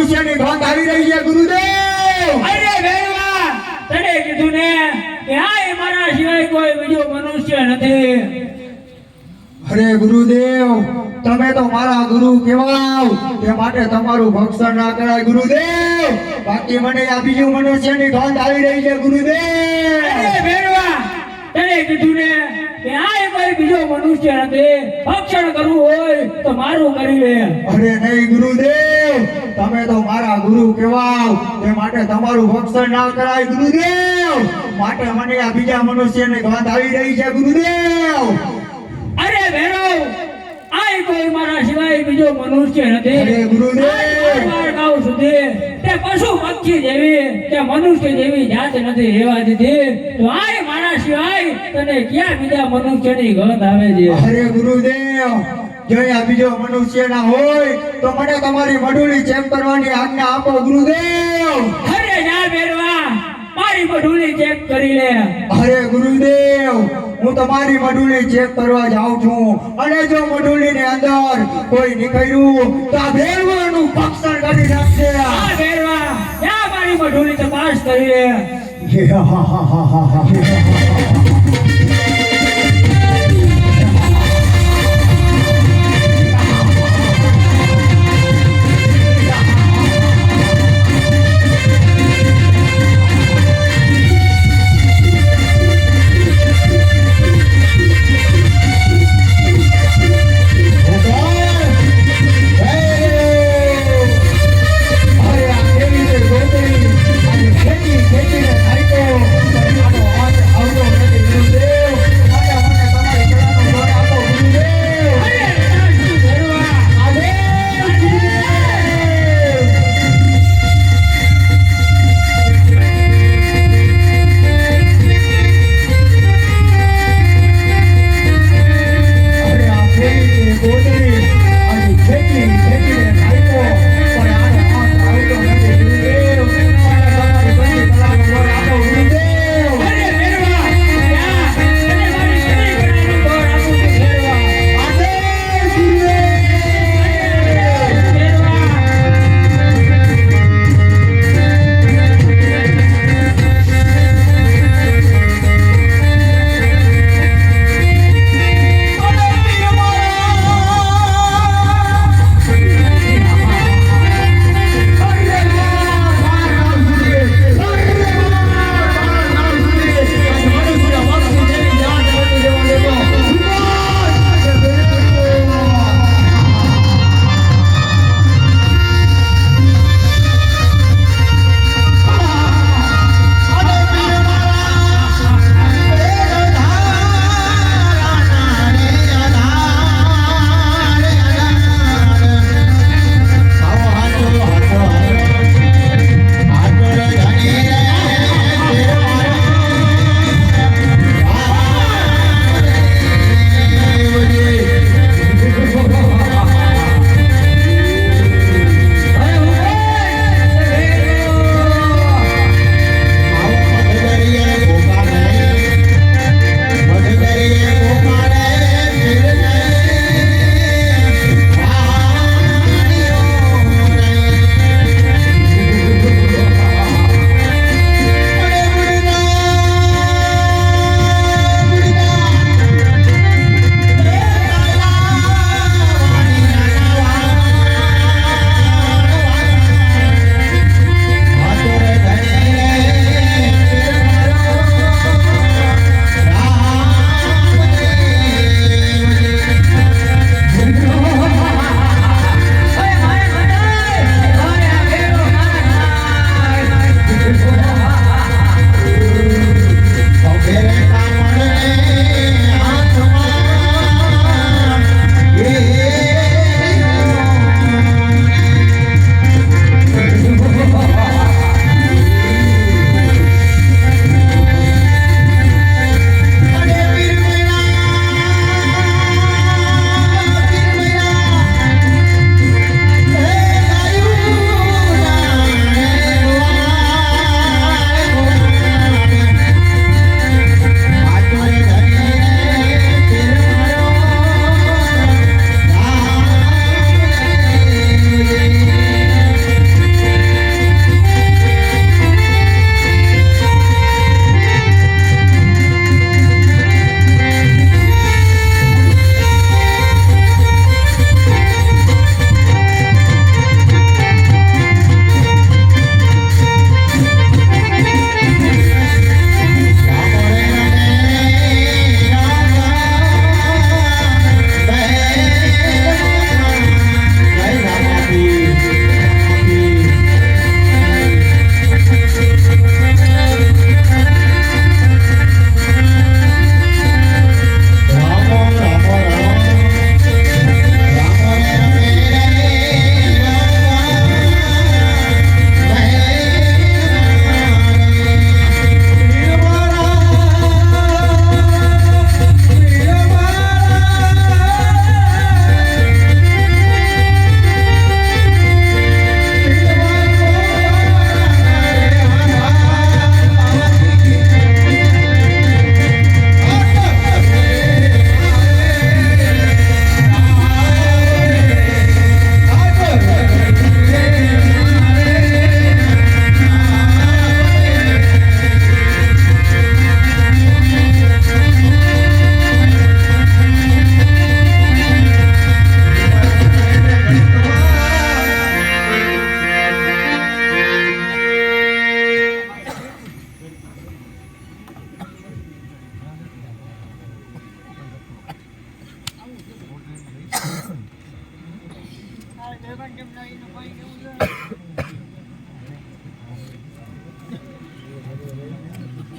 મનુષ્યની ગંધ આવી રહી છે ગુરુદેવ. અરે ભેરવા, તને કીધું ને કે આ મારા સિવાય કોઈ બીજો મનુષ્ય નથી. અરે ગુરુદેવ, તમે તો મારા ગુરુ કહેવાવ, તે માટે તમારું ભક્ષણ ના કરાય ગુરુદેવ. બાકી મને આ બીજું મનુષ્યની ગંધ આવી રહી છે ગુરુદેવ. અરે ભેરવા, તને કીધું ને કે આ કોઈ બીજો મનુષ્ય નથી. ભક્ષણ કરવું હોય તો મારું કરી લે. અરે નહીં ગુરુદેવ, તમે તો મારા ગુરુ કહેવાવ, તે માટે તમારું ભક્ષણ ના કરાય ગુરુદેવ. માટે મને આ બીજા મનુષ્યની ગંધ આવી રહી છે ગુરુદેવ. અરે ભેરવ, આ કોઈ મારા સિવાય બીજો મનુષ્ય નથી. અરે ગુરુદેવ, ગાઉ સુધી તે પશુ પક્ષી જેવી કે મનુષ્ય જેવી જાત નથી રહેવા દીધી. તો આ મારા સિવાય તને ક્યાં બીજા મનુષ્યની ગંધ આવે છે? અરે ગુરુદેવ, જો આ બીજો મનુષ્ય ના હોય તો મને તમારી મઢુલી ચેક કરવાની આજ્ઞા આપો ગુરુદેવ. અરે જા ભેરવા, મારી મઢુલી ચેક કરી લે. અરે ગુરુદેવ, હું તમારી મઢુલી ચેક કરવા જાઉં છું, અને જો મઢુલી ની અંદર કોઈ નીકળ્યું તો આ ભેરવાનું ભક્ષણ કરી નાખશે. આ ભેરવા, જા મારી મઢુલી તપાસ કરી લે. ખેતી ખેતીને સાઈકો આવતો નથી.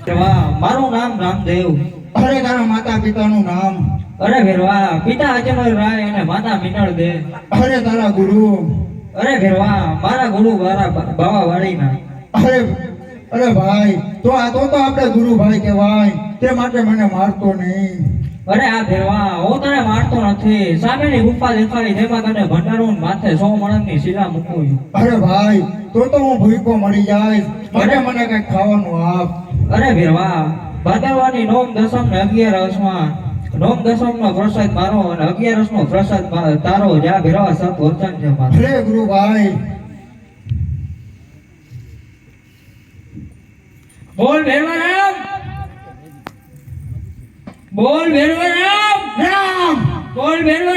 ભેરવા, મારું નામ રામદેવ. અરે તારા માતા પિતાનું નામ? અરે ભેરવા, પિતા અજમલ રાય અને માતા મિનળ દે. અરે તારા ગુરુ? અરે ભેરવા, મારા ગુરુ મારા બાવા વાળીના. અરે અરે ભાઈ, તો આપણે ગુરુભાઈ કહેવાય, તે માટે મને મારતો નહીં. અરે આ ભેરવા, હું તને મારતો નથી. સામેની ગુફા દેખાડી તેમાં તને ભંડારું માથે 100 મણની શીલા મૂકું છું. અરે ભાઈ, તો હું ભૂખો મરી જાય, માટે મને કઈ ખાવાનું આપ. અરે ભેરવા, ભાદરવાની નોમ દસમ ને 11 નોમ દસમ નો પ્રસાદ મારો અને 11 નો પ્રસાદ તારો. જ્યાં ભેરવા સત વચન છે મારું. અરે ગુરુભાઈ. બોલ ભેરવા રામ, બોલ ભેરવા રામ, રામ બોલ ભેરવા